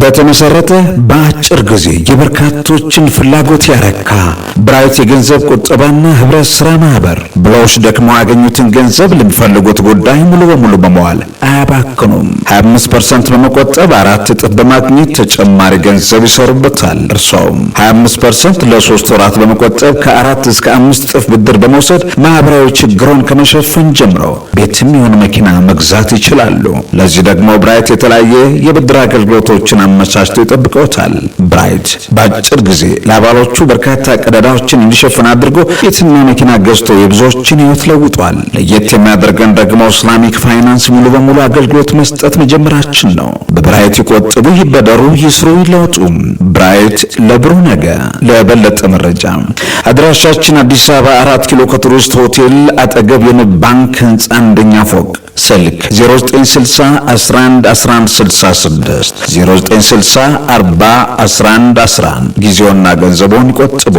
በተመሰረተ በአጭር ጊዜ የበርካቶችን ፍላጎት ያረካ ብራይት የገንዘብ ቁጠባና ህብረት ስራ ማህበር ብለውሽ ደግሞ ያገኙትን ገንዘብ ለሚፈልጉት ጉዳይ ሙሉ በሙሉ በመዋል አያባክኑም። 25% በመቆጠብ 4 እጥፍ በማግኘት ተጨማሪ ገንዘብ ይሰሩበታል። እርሶም 25% ለ3 ወራት በመቆጠብ ከ4 እስከ 5 እጥፍ ብድር በመውሰድ ማህበራዊ ችግሮን ከመሸፈን ጀምሮ ቤትም ይሁን መኪና መግዛት ይችላሉ። ለዚህ ደግሞ ብራይት የተለያየ የብድር አገልግሎቶችን አመቻችቶ ይጠብቀውታል። ብራይት በአጭር ጊዜ ለአባሎቹ በርካታ ቀዳዳዎችን እንዲሸፍን አድርጎ ቤትና መኪና ገዝቶ የብዙዎችን ህይወት ለውጧል። ለየት የሚያደርገን ደግሞ ኢስላሚክ ፋይናንስ ሙሉ በሙሉ አገልግሎት መስጠት መጀመራችን ነው። በብራይት ይቆጥቡ፣ ይበደሩ፣ ይስሩ፣ ይለውጡ። ብራይት ለብሩህ ነገ። ለበለጠ መረጃ አድራሻችን አዲስ አበባ 4 ኪሎ ከቱሪስት ሆቴል አጠገብ የንብ ባንክ ህንጻ አንደኛ ፎቅ። ስልክ 0960 11 11 66 0960 40 11 11። ጊዜውና ገንዘቦን ይቆጥቡ።